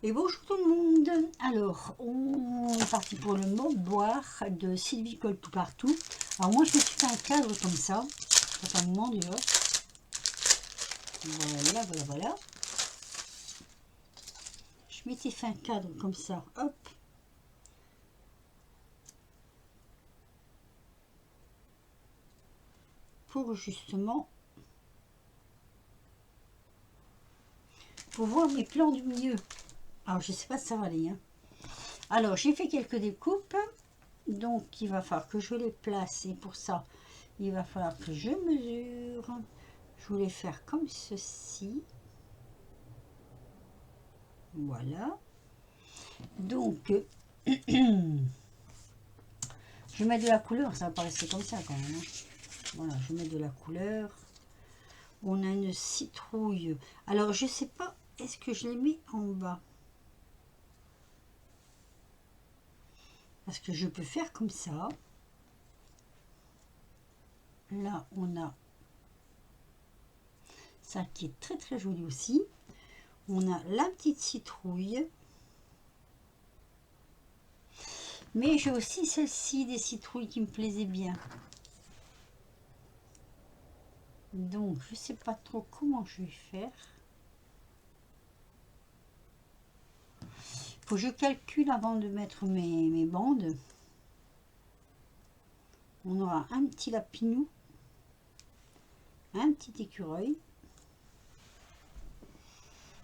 Et bonjour tout le monde. Alors, on est parti pour le mot boire de Sylvie Colle tout partout. Alors moi, je me suis fait un cadre comme ça. Ça fait un moment déjà. Voilà. Je m'étais fait un cadre comme ça. Hop. Pour justement pour voir mes plans du milieu. Alors, je sais pas si ça va aller. Hein. Alors, j'ai fait quelques découpes. Donc, il va falloir que je les place. Et pour ça, il va falloir que je mesure. Je voulais faire comme ceci. Voilà. Donc, je mets de la couleur. Ça va pas rester comme ça quand même. Hein. Voilà, je mets de la couleur. On a une citrouille. Alors, je sais pas. Est-ce que je l'ai mis en bas? Parce que je peux faire comme ça. Là, on a ça qui est très très joli aussi. On a la petite citrouille. Mais j'ai aussi celle-ci, des citrouilles qui me plaisaient bien. Donc, je sais pas trop comment je vais faire. Faut que je calcule avant de mettre mes bandes. On aura un petit lapinou, un petit écureuil.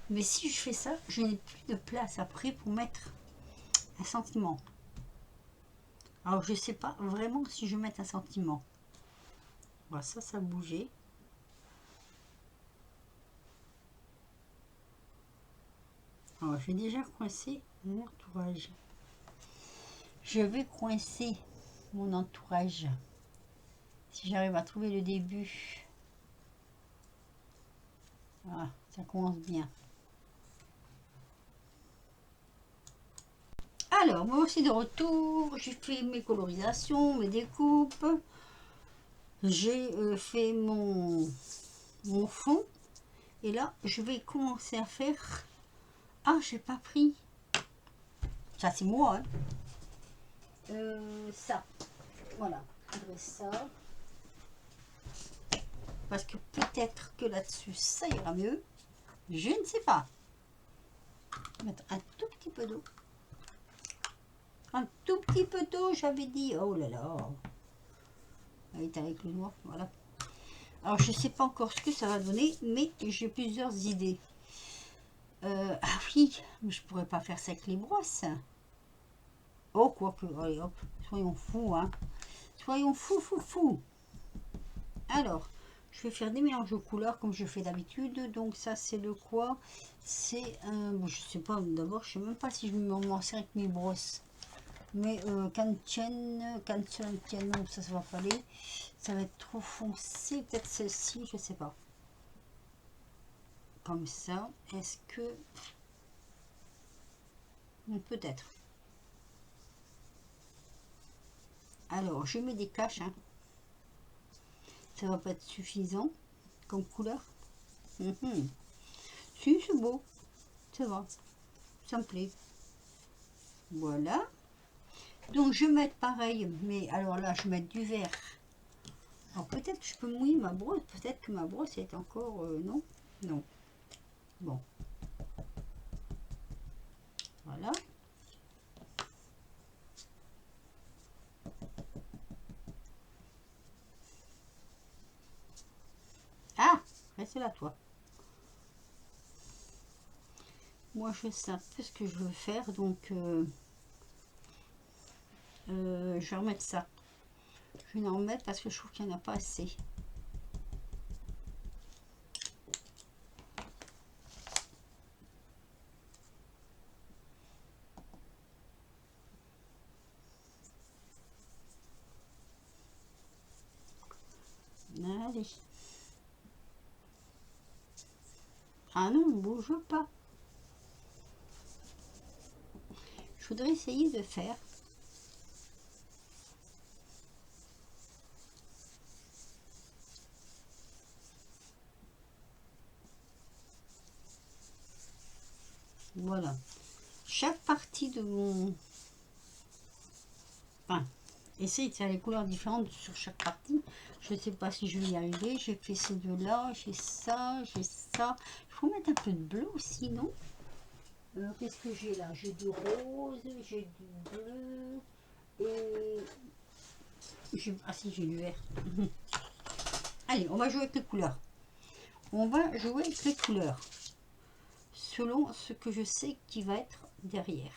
Mais si je fais ça, je n'ai plus de place après pour mettre un sentiment. Alors je sais pas vraiment si je vais mettre un sentiment. Voilà, ça a bougé. Alors je vais déjà coincer mon entourage. Je vais coincer mon entourage. Si j'arrive à trouver le début. Voilà, ça commence bien. Alors, moi aussi de retour, j'ai fait mes colorisations, mes découpes. J'ai fait mon fond. Et là, je vais commencer à faire... Ah, j'ai pas pris. Ça, c'est moi. Hein. Ça. Voilà. Je ferai ça. Parce que peut-être que là-dessus, ça ira mieux. Je ne sais pas. Mettre un tout petit peu d'eau. Un tout petit peu d'eau, j'avais dit. Oh là là. Elle est avec le noir. Voilà. Alors, je ne sais pas encore ce que ça va donner, mais j'ai plusieurs idées. Ah oui, mais je pourrais pas faire ça avec les brosses. Oh, quoique, allez hop, soyons fous, hein. Soyons fous. Alors, je vais faire des mélanges de couleurs comme je fais d'habitude. Donc ça, c'est le quoi? C'est un... Bon, je sais pas, d'abord, je sais même pas si je m'en sers avec mes brosses. Mais Kanchen, non, ça va pas aller. Ça va être trop foncé. Peut-être celle-ci, je sais pas. Comme ça. Est-ce que... Peut-être. Alors, je mets des caches. Hein. Ça va pas être suffisant comme couleur. Si, c'est beau. Ça va. Ça me plaît. Voilà. Donc, je vais mettre pareil. Mais alors là, je vais mettre du vert. Alors, peut-être que je peux mouiller ma brosse. Peut-être que ma brosse est encore... non. Non. Bon. Voilà. Ah, reste là, toi. Moi, je sais un peu ce que je veux faire. Donc, je vais remettre ça. Je vais en remettre parce que je trouve qu'il n'y en a pas assez. Allez. Ah non, ne bouge pas. Je voudrais essayer de faire. Voilà. chaque partie de mon... Enfin, essaye de faire les couleurs différentes sur chaque partie. Je ne sais pas si je vais y arriver. J'ai fait ces deux-là, j'ai ça, j'ai ça. Il faut mettre un peu de bleu aussi, non? Qu'est-ce que j'ai là? J'ai du rose, j'ai du bleu et... Ah si, j'ai du vert. Allez, on va jouer avec les couleurs. On va jouer avec les couleurs selon ce que je sais qui va être derrière.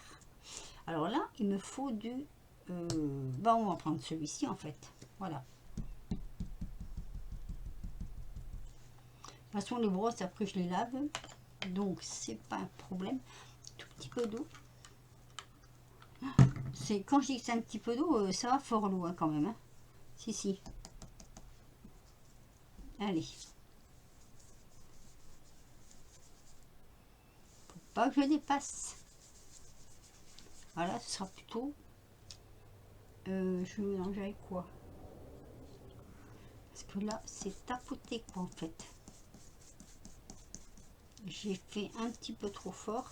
Alors là, il me faut du... bah, on va prendre celui-ci en fait. Voilà. De toute façon, les brosses, après, je les lave. Donc, c'est pas un problème. Tout petit peu d'eau. Quand je dis que c'est un petit peu d'eau, ça va fort loin quand même. Hein. Si, si. Allez. Faut pas que je dépasse. Voilà, ce sera plutôt... je vais mélanger avec quoi? Parce que là, c'est tapoté quoi en fait. J'ai fait un petit peu trop fort.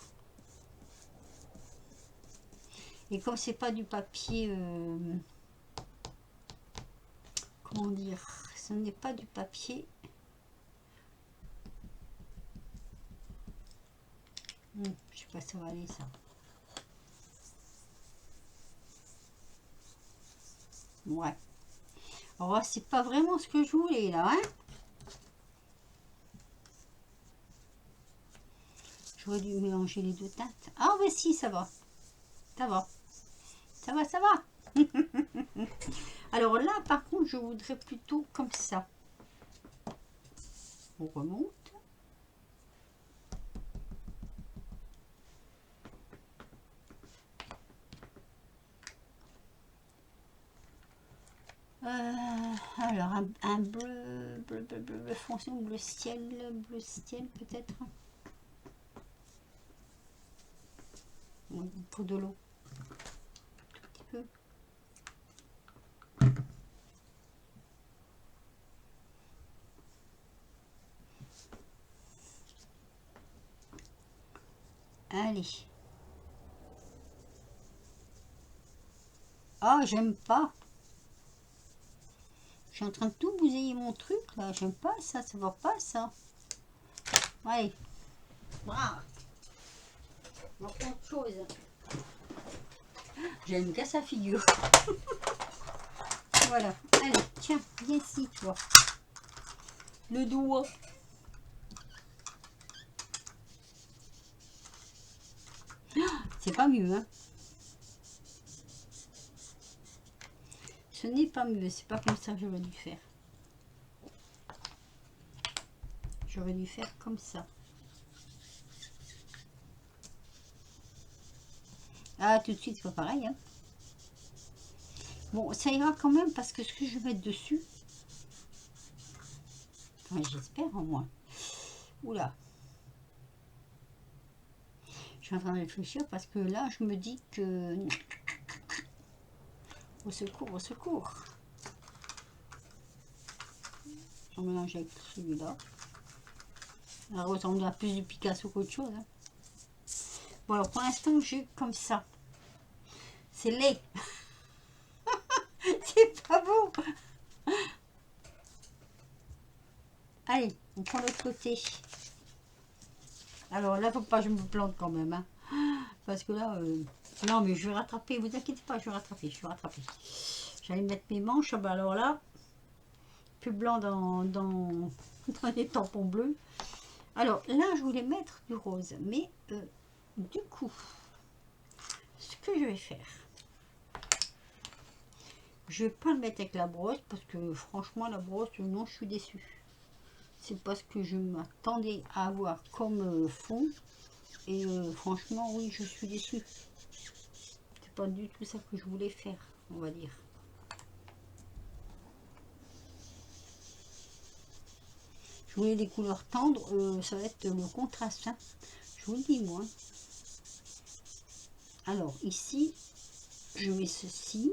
Et comme c'est pas du papier... comment dire? Ce n'est pas du papier... je sais pas si ça va aller ça. Ouais. Alors c'est pas vraiment ce que je voulais là, hein. J'aurais dû mélanger les deux teintes. Ah mais si, ça va. Ça va. Ça va, ça va. Alors là, par contre, je voudrais plutôt comme ça. On remonte. Alors, un bleu foncé ou bleu ciel peut-être. Oui, pour de l'eau. Tout petit peu. Allez. Ah, j'aime pas. Je suis en train de tout bousiller mon truc là. J'aime pas ça, ça va pas ça. Ouais. Voilà. On va prendre autre chose. J'aime bien sa figure. Voilà. Allez, tiens, viens ici, toi. Le doigt. C'est pas mieux, hein. Ce n'est pas mieux. C'est pas comme ça que j'aurais dû faire. J'aurais dû faire comme ça. Ah, tout de suite, c'est pas pareil, hein. Bon, ça ira quand même parce que ce que je vais mettre dessus... Enfin, j'espère au moins. Oula. Je suis en train de réfléchir parce que là, je me dis que... Au secours, au secours. On mélange avec celui-là. Ça ressemble à plus du Picasso qu'autre chose. Hein. Bon, alors pour l'instant, j'ai comme ça. C'est laid. C'est pas bon. Allez, on prend l'autre côté. Alors là, faut pas que je me plante quand même. Hein. Parce que là... Non, mais je vais rattraper. Vous inquiétez pas, je vais rattraper. Je vais rattraper. J'allais mettre mes manches. Ah bah alors là, plus blanc dans les tampons bleus. Alors là, je voulais mettre du rose. Mais du coup, ce que je vais faire, je vais pas le mettre avec la brosse. Parce que franchement, la brosse, non, je suis déçue. C'est pas ce que je m'attendais à avoir comme fond. Et franchement, oui, je suis déçue. C'est pas du tout ça que je voulais faire, on va dire. Je voulais des couleurs tendres, ça va être le contraste. Hein. Je vous le dis, moi. Alors, ici, je mets ceci.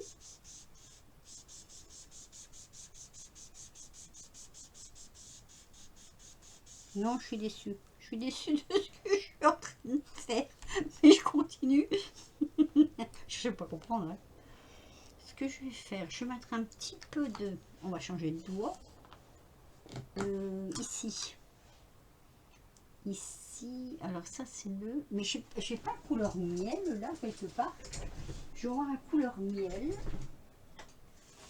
Non, je suis déçue. Je suis déçue de ce que je suis en train de faire. Mais je continue. pas comprendre. Hein. Ce que je vais faire, je vais mettre un petit peu de... On va changer de doigt. Ici. Ici. Alors ça, c'est le... Mais je n'ai pas de couleur miel, là, quelque part. Je vais avoir un couleur miel.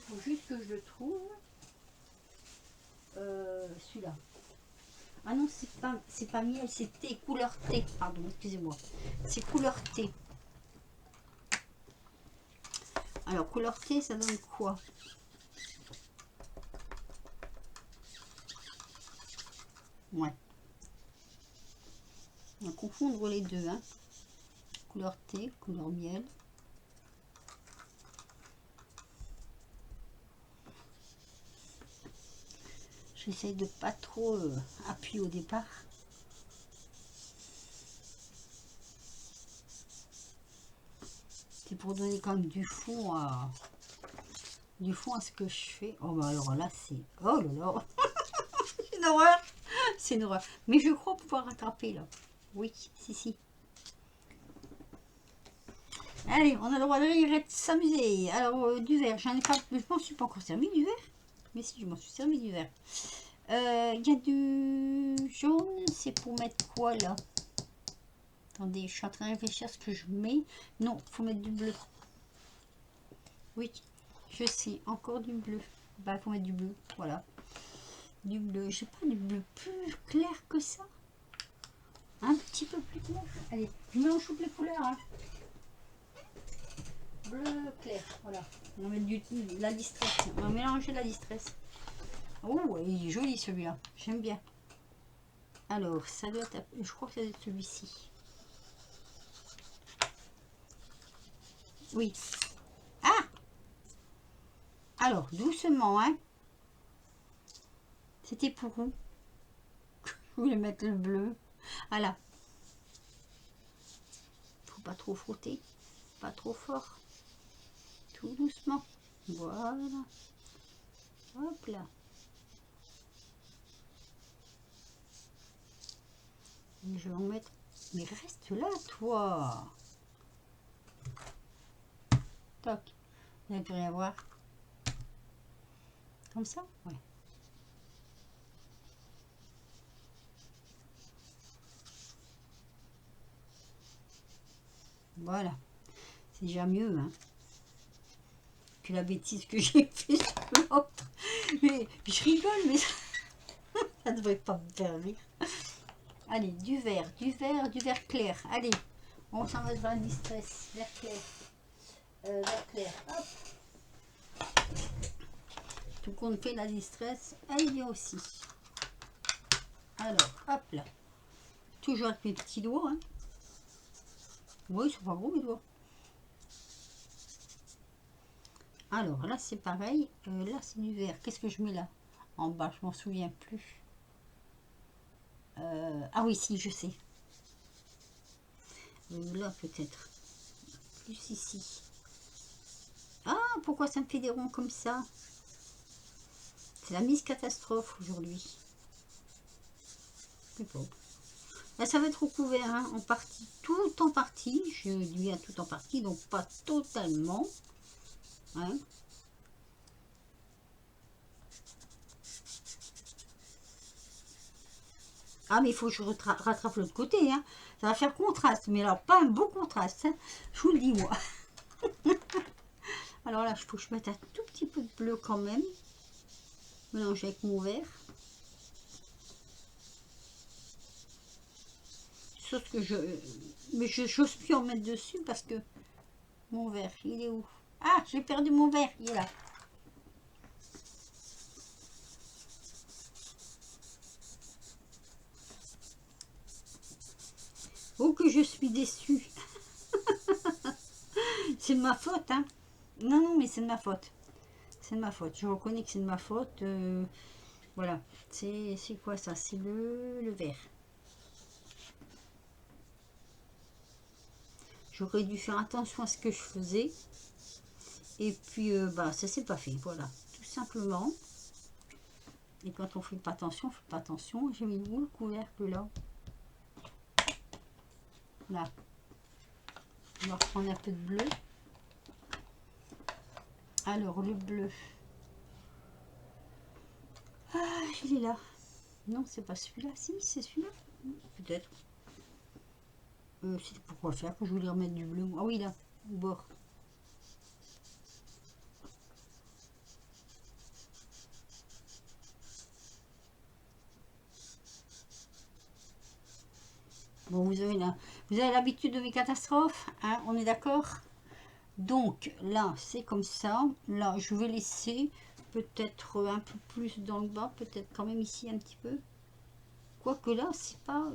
Il faut juste que je le trouve. Celui-là. Ah non, c'est pas miel, c'est thé, couleur thé. Pardon, excusez-moi. C'est couleur thé. Alors, couleur thé, ça donne quoi? Ouais. On va confondre les deux. Hein. Couleur thé, couleur miel. J'essaye de pas trop appuyer au départ. C'est pour donner quand même du fond à ce que je fais. Oh bah alors là c'est... Oh là là. C'est une horreur. C'est une horreur. Mais je crois pouvoir rattraper là. Oui, si. Allez, on a le droit de rire et de s'amuser. Alors du verre, j'en ai pas... Je m'en suis pas encore servi du verre. Mais si, je m'en suis servi du verre. Il y a du jaune. C'est pour mettre quoi là? Attendez, je suis en train de réfléchir à ce que je mets. Non, il faut mettre du bleu. Oui, je sais, encore du bleu. Bah, il faut mettre du bleu, voilà. Du bleu, j'ai pas du bleu plus clair que ça. Un petit peu plus clair. Allez, je mélange toutes les couleurs. Hein. Bleu clair, voilà. On va mettre de la distress. On va mélanger la distress. Oh, il est joli celui-là. J'aime bien. Alors, ça doit être... Je crois que ça doit être celui-ci. Oui. Ah! Alors, doucement, hein. C'était pour où? Je voulais mettre le bleu. Voilà. Faut pas trop frotter. Pas trop fort. Tout doucement. Voilà. Hop là. Et je vais en mettre... Mais reste là, toi. Toc. Il n'y a plus rien à voir. Comme ça? Ouais. Voilà. C'est déjà mieux, hein. Que la bêtise que j'ai fait sur l'autre. Mais je rigole, mais ça ne devrait pas me faire rire. Allez, du vert clair. Allez, on s'en va vers le distress. Vert clair. Vert clair. Hop. Tout compte fait, la distress, elle vient aussi. Alors, hop là. Toujours avec mes petits doigts. Hein. Oui, ils sont pas gros mes doigts. Alors là, c'est pareil. Là, c'est du vert. Qu'est-ce que je mets là? En bas, je m'en souviens plus. Ah oui, si, je sais. Là, peut-être. Plus ici. Ah, pourquoi ça me fait des ronds comme ça? C'est la mise catastrophe aujourd'hui. C'est bon. Là, ça va être recouvert hein, en partie, tout en partie. Je dis bien tout en partie, donc pas totalement. Hein. Ah, mais il faut que je rattrape l'autre côté. Hein. Ça va faire contraste, mais alors pas un beau contraste. Hein. Je vous le dis, moi. Alors là, il faut que je mette un tout petit peu de bleu quand même. Mélanger avec mon vert. Sauf que mais je n'ose plus en mettre dessus parce que mon verre, il est où? Ah, j'ai perdu mon verre, il est là. Oh que je suis déçue. C'est de ma faute, hein. Non, mais c'est de ma faute. C'est de ma faute. Je reconnais que c'est de ma faute. Voilà. C'est quoi ça? C'est le vert. J'aurais dû faire attention à ce que je faisais. Et puis, bah, ça s'est pas fait. Voilà. Tout simplement. Et quand on fait pas attention, on fait pas attention. J'ai mis où le couvercle là? Là. On va reprendre un peu de bleu. Alors, le bleu. Ah, il est là. Non, c'est pas celui-là. Si, c'est celui-là. Peut-être. C'est pourquoi faire que je voulais remettre du bleu. Ah oui, là, au bord. Bon, vous avez l'habitude de mes catastrophes, hein, on est d'accord? Donc, là, c'est comme ça. Là, je vais laisser peut-être un peu plus dans le bas, peut-être quand même ici un petit peu. Quoique là, c'est pas...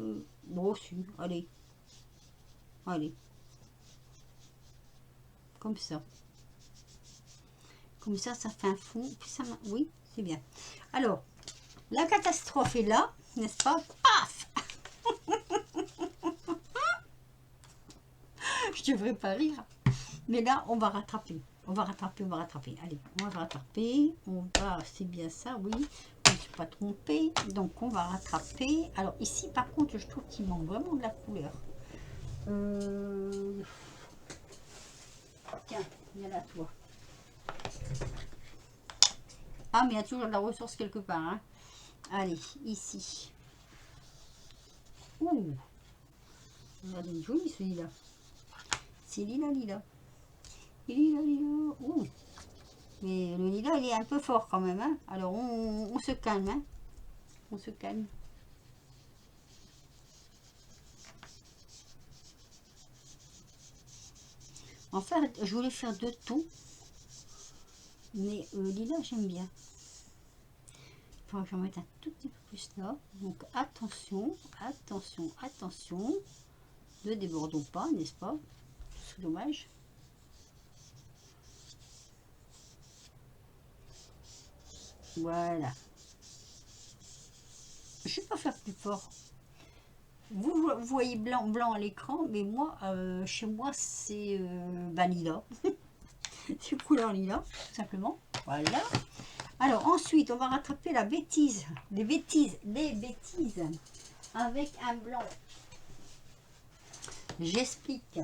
Bon, si, allez. Allez. Comme ça. Comme ça fait un fond. Puis ça, oui, c'est bien. Alors, la catastrophe est là, n'est-ce pas? Paf! Je devrais pas rire. Mais là, on va rattraper. On va rattraper, on va rattraper. Allez, on va rattraper. On va, c'est bien ça, oui. Je ne suis pas trompée. Donc, on va rattraper. Alors, ici, par contre, je trouve qu'il manque vraiment de la couleur. Tiens, il y a là, toi. Ah, mais il y a toujours de la ressource quelque part. Hein. Allez, ici. Ouh. Regardez, il est joli celui-là. C'est lila, lila. Lila, lila. Ouh. Mais le lilas, il est un peu fort quand même. Hein. Alors, on se calme. Hein. On se calme. En fait, je voulais faire deux tons. Mais lilas, j'aime bien. Il faudra que j'en mette un tout petit peu plus là. Donc, attention, attention, attention. Ne débordons pas, n'est-ce pas? C'est dommage. Voilà. Je ne vais pas faire plus fort. Vous voyez blanc, blanc à l'écran, mais moi, chez moi, c'est lila. C'est couleur lila, tout simplement. Voilà. Alors, ensuite, on va rattraper la bêtise. Les bêtises. Avec un blanc. J'explique.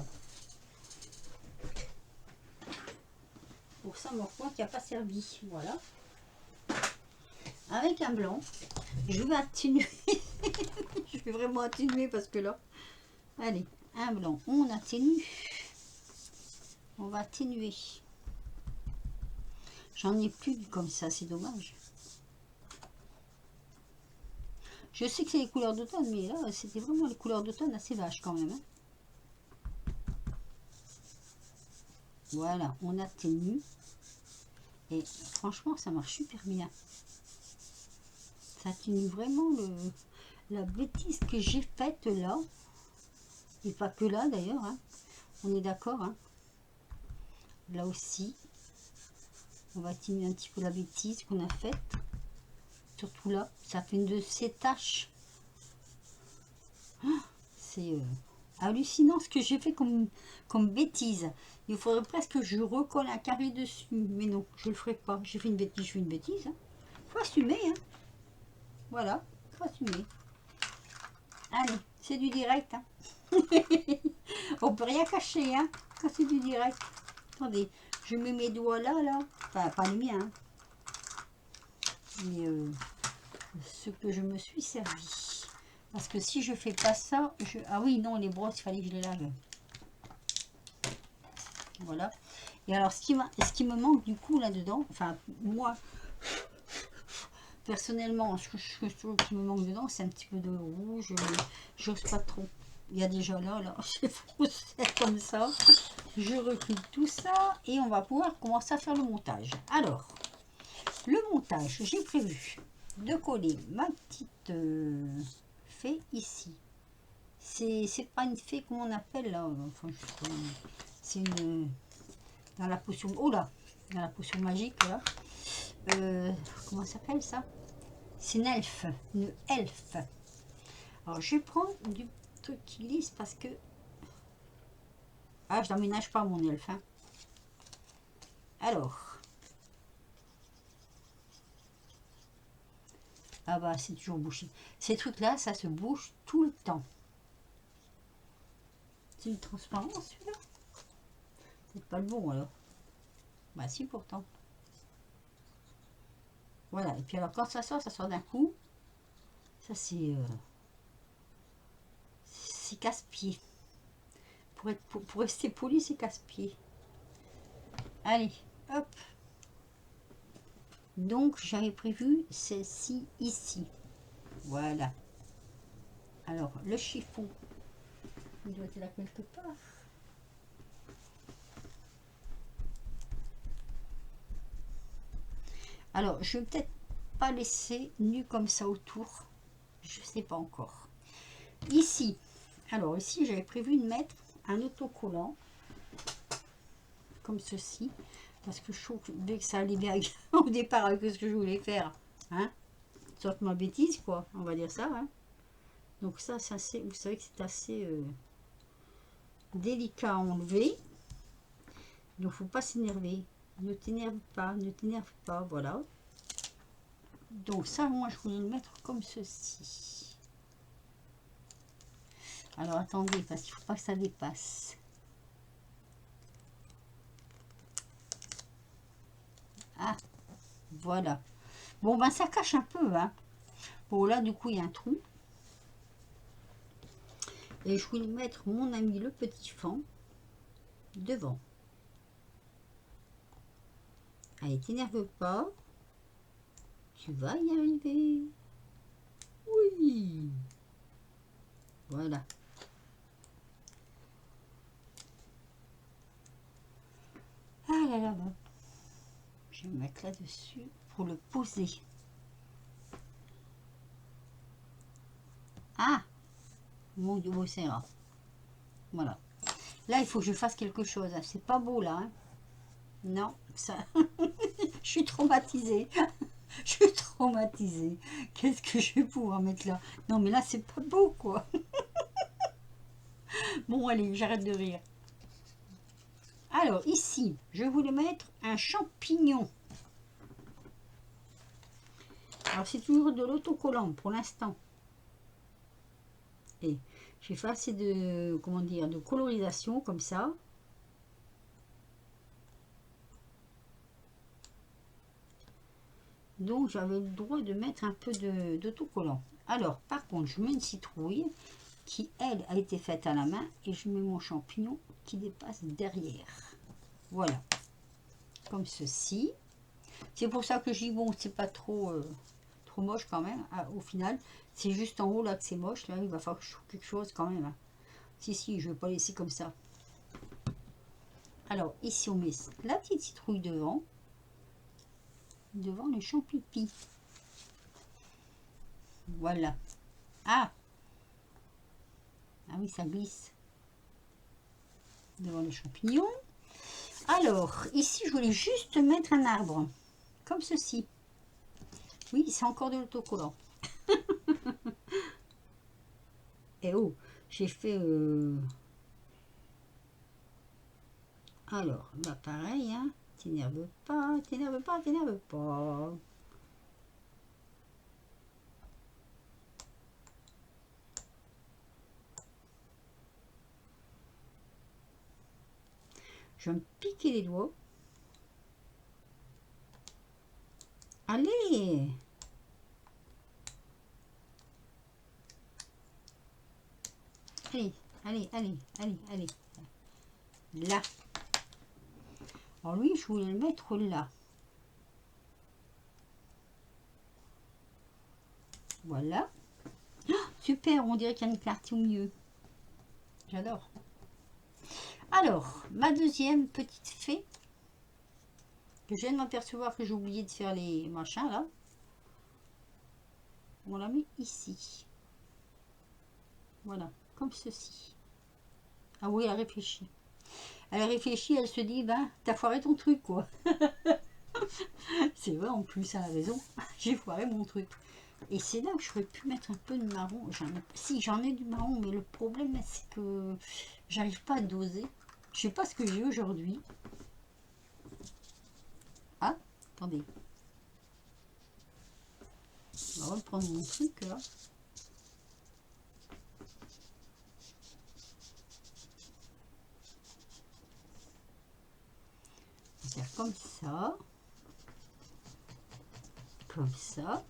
Pour ça, mon point qui n'a pas servi. Voilà. Avec un blanc, je vais atténuer. Je vais vraiment atténuer parce que là, allez, un blanc, on atténue. On va atténuer. J'en ai plus comme ça, c'est dommage. Je sais que c'est les couleurs d'automne, mais là, c'était vraiment les couleurs d'automne assez vaches quand même. Hein. Voilà, on atténue. Et franchement, ça marche super bien. Ça atténue vraiment la bêtise que j'ai faite là. Et pas que là d'ailleurs. Hein. On est d'accord. Hein. Là aussi. On va atténuer un petit peu la bêtise qu'on a faite. Surtout là. Ça fait une de ces taches. C'est hallucinant ce que j'ai fait comme bêtise. Il faudrait presque que je recolle un carré dessus. Mais non, je le ferai pas. J'ai fait une bêtise, je fais une bêtise. Hein. Faut assumer. Hein. Voilà, faut assumer. Allez, c'est du direct. Hein. On peut rien cacher, hein, quand c'est du direct. Attendez, je mets mes doigts là, là. Enfin, pas les miens. Hein. Mais ce que je me suis servi. Parce que si je fais pas ça, ah oui, non, les brosses, il fallait que je les lave. Voilà. Et alors, ce qui me manque du coup là-dedans, enfin, moi, personnellement, ce que je trouve qui me manque dedans, c'est un petit peu de rouge. J'ose pas trop. Il y a déjà là, c'est froissé comme ça. Je recule tout ça et on va pouvoir commencer à faire le montage. Alors, le montage, j'ai prévu de coller ma petite fée ici. C'est pas une fée, comment on appelle là, enfin, c'est une dans la potion, oh là, dans la potion magique là. Comment ça s'appelle ça? C'est une elfe, Alors je prends du truc qui lisse parce que je n'emménage pas mon elfe. Hein. Alors, ah bah c'est toujours bouché. Ces trucs là, ça se bouge tout le temps. C'est une transparence celui-là. C'est pas le bon alors. Bah si, pourtant. Voilà, et puis alors quand ça sort d'un coup. Ça c'est casse-pied. Pour rester poli, c'est casse-pied. Allez, hop. Donc j'avais prévu celle-ci ici. Voilà. Alors le chiffon, il doit être là quelque part. Alors je vais peut-être pas laisser nu comme ça autour. Je sais pas encore. Ici, alors ici j'avais prévu de mettre un autocollant comme ceci, parce que je trouve que ça allait bien au départ avec ce que je voulais faire, hein, sauf ma bêtise quoi, on va dire ça, hein. Donc ça c'est, vous savez que c'est assez délicat à enlever, donc faut pas s'énerver, ne t'énerve pas, ne t'énerve pas, voilà. Donc ça, moi je voulais le mettre comme ceci. Alors attendez, parce qu'il faut pas que ça dépasse. Ah, voilà. Bon ben ça cache un peu, hein. Bon là du coup il y a un trou. Et je voulais mettre mon ami le petit fan devant. Allez, t'énerve pas. Tu vas y arriver. Oui. Voilà. Ah là là, bon. Je vais me mettre là-dessus pour le poser. Ah, mon Dieu, ça ira. Voilà. Là, il faut que je fasse quelque chose. C'est pas beau, là. Hein. Non, ça... je suis traumatisée. Je suis traumatisée. Qu'est-ce que je vais pouvoir mettre là? Non, mais là, c'est pas beau, quoi. Bon, allez, j'arrête de rire. Alors, ici, je voulais mettre un champignon. Alors, c'est toujours de l'autocollant pour l'instant. Et j'ai fait assez de, comment dire, de colorisation comme ça. Donc, j'avais le droit de mettre un peu d'autocollant. Alors, par contre, je mets une citrouille qui, elle, a été faite à la main. Et je mets mon champignon qui dépasse derrière. Voilà. Comme ceci. C'est pour ça que je dis, bon, c'est pas trop, trop moche quand même, au final. C'est juste en haut là que c'est moche. Là, il va falloir que je trouve quelque chose quand même. Hein. Si, je ne vais pas laisser comme ça. Alors, ici, on met la petite citrouille devant les champignons. Voilà. Ah oui, ça glisse devant les champignons. Alors, ici, je voulais juste mettre un arbre, comme ceci. Oui, c'est encore de l'autocollant. Et oh, j'ai fait... Alors, là, pareil, hein. T'énerve pas, t'énerve pas, t'énerve pas. Je vais me piquer les doigts. Allez! Allez. Là. Alors lui, je voulais le mettre là. Voilà. Oh, super, on dirait qu'il y a une clarté au milieu. J'adore. Alors, ma deuxième petite fée, que je viens de m'apercevoir que j'ai oublié de faire les machins là. On la met ici. Voilà, comme ceci. Ah oui, elle a réfléchi. Elle a réfléchi, elle se dit, ben, t'as foiré ton truc, quoi. C'est vrai, en plus, elle a raison. J'ai foiré mon truc. Et c'est là où j'aurais pu mettre un peu de marron. Si, j'en ai du marron, mais le problème, c'est que j'arrive pas à doser. Je sais pas ce que j'ai aujourd'hui. Ah, attendez. On va reprendre mon truc, là. faire comme ça. Comme ça.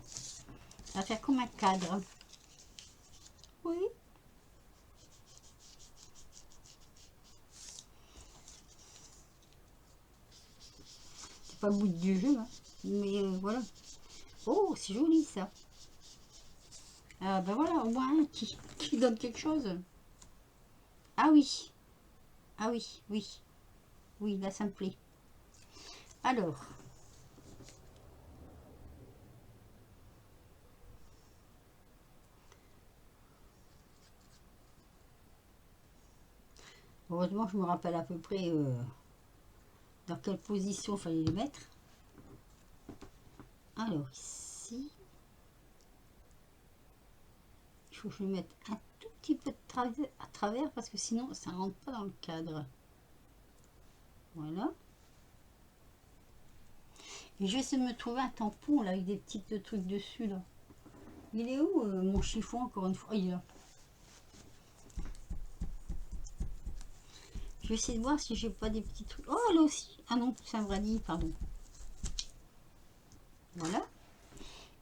Ça va faire comme un cadre. Oui. C'est pas le bout du jeu, hein. Mais voilà. Oh, c'est joli ça. Ah ben voilà, au moins un qui donne quelque chose. Ah oui. Ah oui, oui. Oui, là ça me plaît. Alors. Heureusement, je me rappelle à peu près dans quelle position il fallait les mettre. Alors ici, il faut que je le mette un tout petit peu à travers parce que sinon ça ne rentre pas dans le cadre. Voilà. Et je vais essayer de me trouver un tampon là avec des petits trucs dessus là. Il est où mon chiffon encore une fois? Oh, il est là. Je vais essayer de voir si j'ai pas des petits trucs. Oh là aussi. Ah non, c'est un brindille, pardon. Voilà.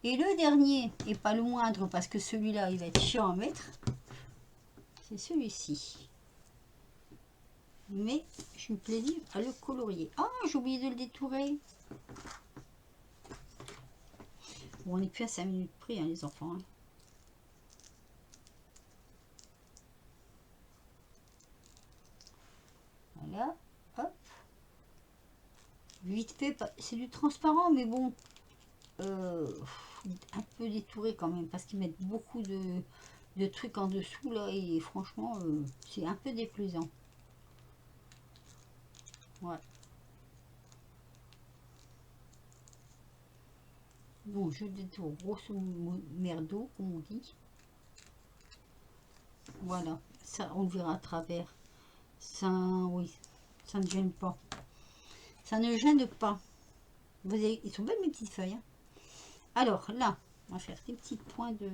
Et le dernier, et pas le moindre parce que celui-là il va être chiant à mettre, c'est celui-ci. Mais je me plaisir à le colorier. Ah, j'ai oublié de le détourer. Bon, on n'est plus à 5 minutes près, hein, les enfants. Hein. Voilà, hop. Vite fait, c'est du transparent, mais bon, un peu détouré quand même, parce qu'ils mettent beaucoup de trucs en dessous, là, et franchement, c'est un peu déplaisant. Ouais. Bon, je détourne grosso merdo, comme on dit. Voilà, ça, on le verra à travers. Ça, oui, ça ne gêne pas. Ça ne gêne pas. Vous avez, ils sont belles mes petites feuilles. Hein. Alors là, on va faire des petits points de...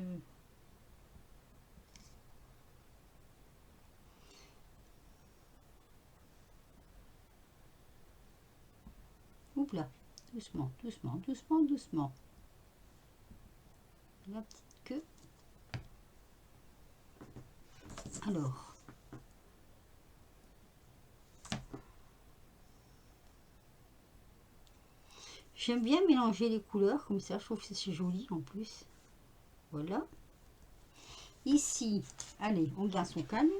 Oups là, doucement, doucement, doucement, doucement. La petite queue. Alors. J'aime bien mélanger les couleurs, comme ça, je trouve que c'est joli en plus. Voilà. Ici, allez, on garde son calme.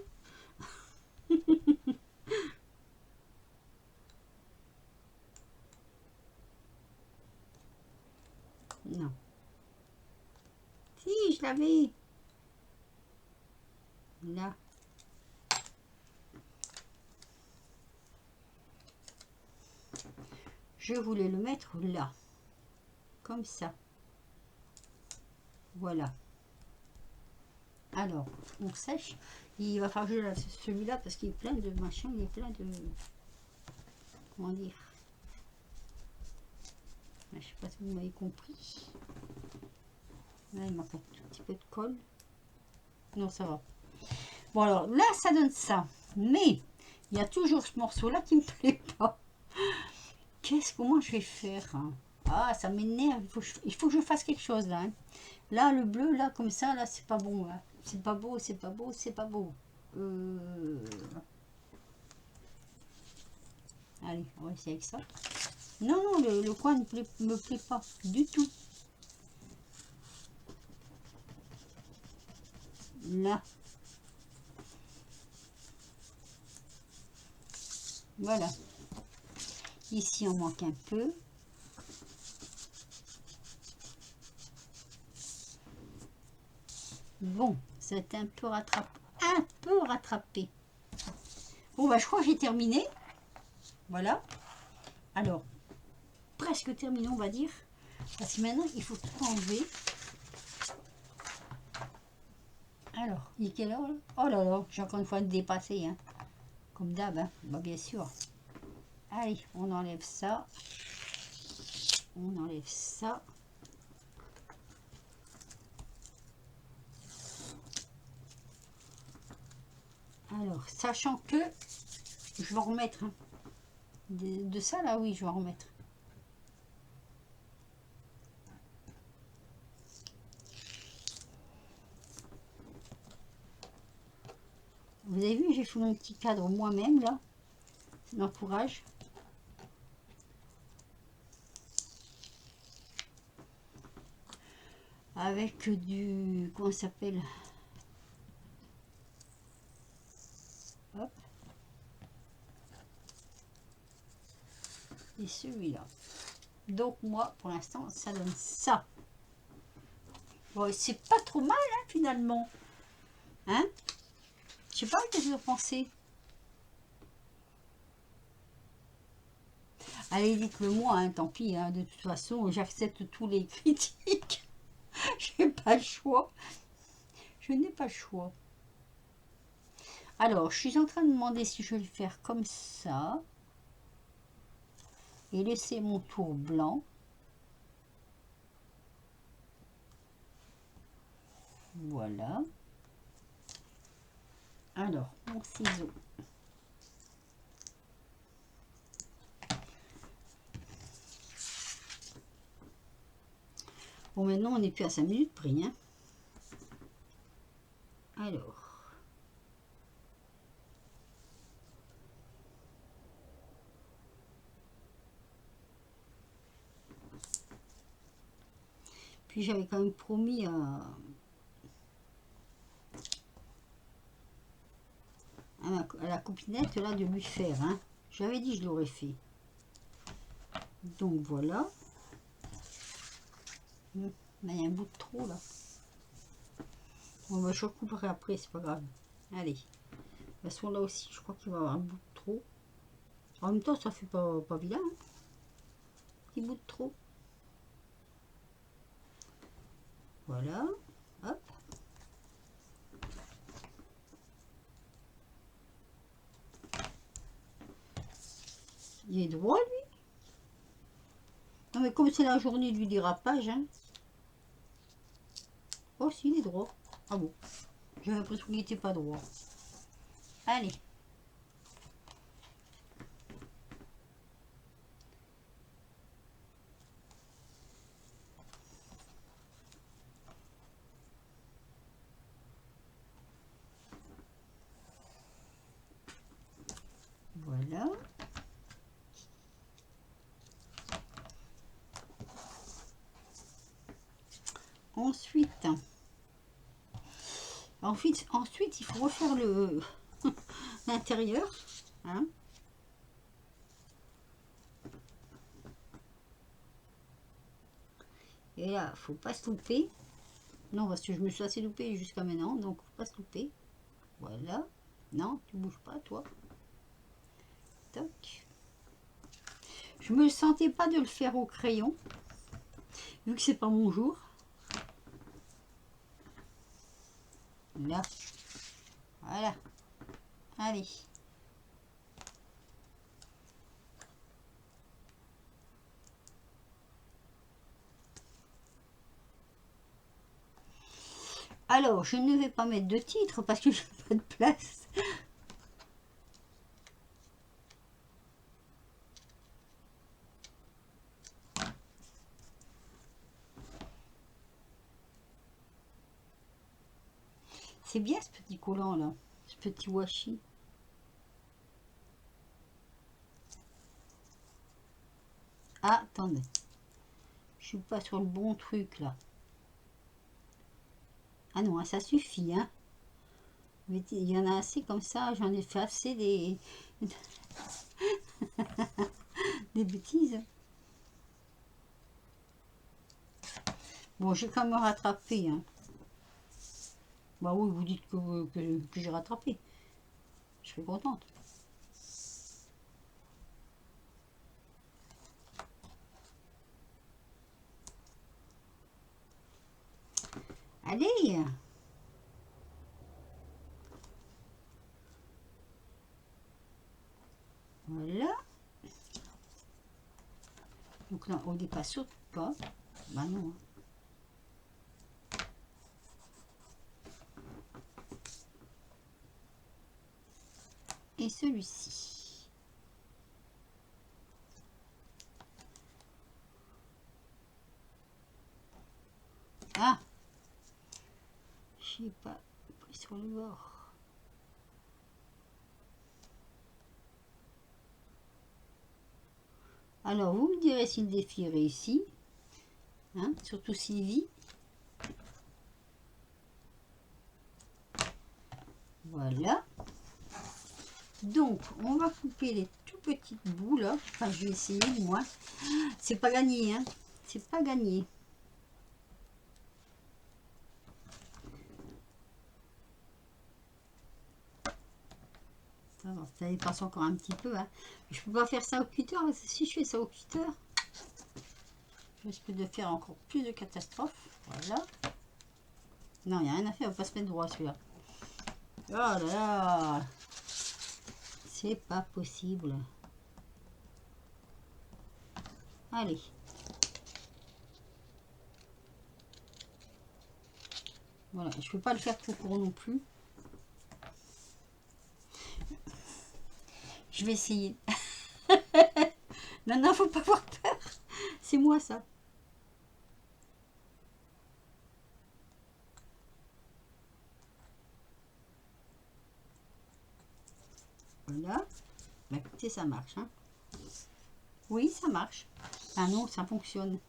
Non. Si, je l'avais. Là. Je voulais le mettre là. Comme ça. Voilà. Alors, on sèche. Il va falloir que je lave celui-là parce qu'il est plein de machin, il est plein de... Comment dire? Je sais pas si vous m'avez compris. Là, il manque un tout petit peu de colle. Non, ça va. Bon, alors là, ça donne ça. Mais, il y a toujours ce morceau-là qui me plaît pas. Comment je vais faire hein? Ah, ça m'énerve. Il faut que je fasse quelque chose là. Hein. Là, le bleu, là, comme ça, là, c'est pas bon. Hein. C'est pas beau, c'est pas beau, c'est pas beau. Allez, on va essayer avec ça. Non, non, le coin ne me plaît pas du tout. Là. Voilà. Ici, on manque un peu. Bon, ça a été un peu rattrapé. Un peu rattrapé. Bon, bah, je crois que j'ai terminé. Voilà. Alors, presque terminé, on va dire. Parce que maintenant, il faut tout enlever. Alors, il est quelle heure là? Oh là là, j'ai encore une fois dépassé. Hein. Comme d'hab, hein. Bah, bien sûr. Allez, on enlève ça. On enlève ça. Alors, sachant que je vais en remettre. Hein. De ça là, oui, je vais en remettre. Vous avez vu, j'ai fait mon petit cadre moi-même là. L'entourage. Avec du... Comment ça s'appelle? Hop. Et celui-là. Donc moi, pour l'instant, ça donne ça. Bon, c'est pas trop mal, hein, finalement. Hein? Je sais pas, qu'est-ce que vous en pensez? Allez, dites-le moi, hein, tant pis. Hein, de toute façon, j'accepte tous les critiques. J'ai pas le choix. Je n'ai pas le choix. Alors, je suis en train de demander si je vais le faire comme ça. Et laisser mon tour blanc. Voilà. Alors, mon ciseau. Bon, maintenant, on n'est plus à 5 minutes près. Hein. Alors. Puis, j'avais quand même promis à la copinette là de lui faire. Hein. J'avais dit que je l'aurais fait. Donc, voilà. Là, il y a un bout de trop là. Bon, bah, je recouperai après, c'est pas grave. Allez. De toute façon, là aussi, je crois qu'il va y avoir un bout de trop. En même temps, ça fait pas vilain. Hein. Petit bout de trop. Voilà. Hop. Il est droit, lui. Non, mais comme c'est la journée du dérapage, hein. Oh, si, il est droit. Ah bon. J'ai l'impression qu'il n'était pas droit. Allez. Voilà. Ensuite, il faut refaire le l'intérieur. Hein. Et là, faut pas se louper. Non, parce que je me suis assez loupée jusqu'à maintenant, donc faut pas se louper. Voilà. Non, tu bouges pas, toi. Toc. Je me sentais pas de le faire au crayon, vu que c'est pas mon jour. Là. Voilà. Allez. Alors, je ne vais pas mettre de titre parce que je n'ai pas de place. C'est bien ce petit collant là, ce petit washi. Ah, attendez. Je suis pas sur le bon truc là. Ah non, ça suffit, hein. Mais il y en a assez comme ça, j'en ai fait assez des, des bêtises. Bon, j'ai quand même rattrapé, hein. Bah oui, vous dites que j'ai rattrapé. Je serais contente. Allez! Voilà. Donc là, on dépasse surtout pas. Bah non. Et celui-ci. Ah, je sais pas, sur le bord. Alors, vous me direz si le défi est réussi. Hein, surtout Sylvie. Voilà. Donc, on va couper les tout petites bouts là. Enfin, je vais essayer moi. C'est pas gagné, hein. C'est pas gagné. Ça dépasse encore un petit peu. Hein. Je peux pas faire ça au cutter. Parce que si je fais ça au cutter, je risque de faire encore plus de catastrophes. Voilà. Non, il n'y a rien à faire. Il va pas se mettre droit celui-là. Oh là là. C'est pas possible. Allez. Voilà. Je peux pas le faire tout court non plus. Je vais essayer. Non, non, faut pas avoir peur. C'est moi ça. Voilà. Bah, écoutez, ça marche. Hein. Oui, ça marche. Ah non, ça fonctionne.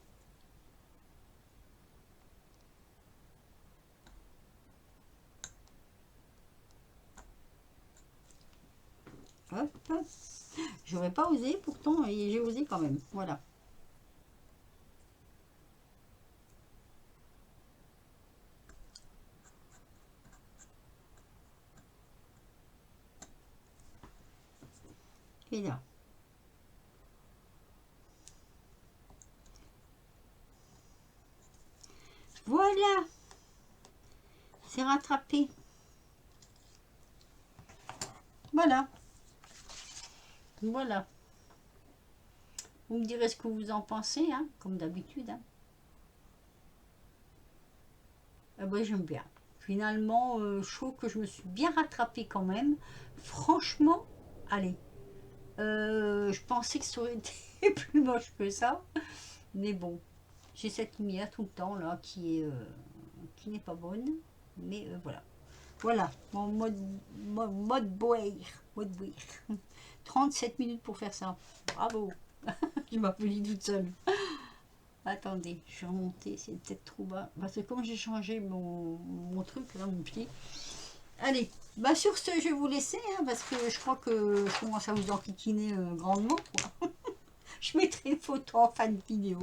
Hop. J'aurais pas osé, pourtant, et j'ai osé quand même. Voilà. Et là. Voilà. C'est rattrapé. Voilà. Voilà. Vous me direz ce que vous en pensez, hein, comme d'habitude. Hein. Ah bah, j'aime bien. Finalement, je trouve que je me suis bien rattrapée quand même. Franchement, allez. Je pensais que ça aurait été plus moche que ça. Mais bon, j'ai cette lumière tout le temps là qui n'est pas bonne. Mais voilà. Voilà, mon mode boire. 37 minutes pour faire ça. Bravo. Je m'applaudis toute seule. Attendez, je vais remonter, c'est peut-être trop bas. Parce que comme j'ai changé mon truc, là, mon pied. Allez, bah sur ce, je vais vous laisser, hein, parce que je crois que je commence à vous enquiquiner grandement. Quoi. Je mettrai une photo en fin de vidéo.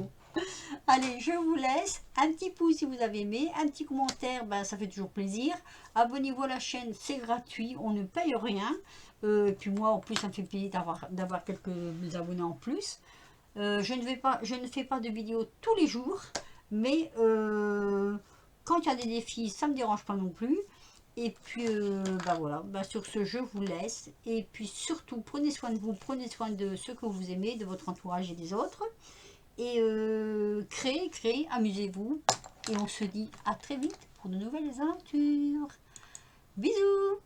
Allez, je vous laisse. Un petit pouce si vous avez aimé. Un petit commentaire, ben, ça fait toujours plaisir. Abonnez-vous à la chaîne, c'est gratuit. On ne paye rien. Et puis moi, en plus, ça me fait plaisir d'avoir quelques abonnés en plus. Je ne fais pas de vidéos tous les jours. Mais quand il y a des défis, ça ne me dérange pas non plus. Et puis, bah voilà, bah sur ce, je vous laisse. Et puis surtout, prenez soin de vous, prenez soin de ceux que vous aimez, de votre entourage et des autres. Et créez, amusez-vous. Et on se dit à très vite pour de nouvelles aventures. Bisous!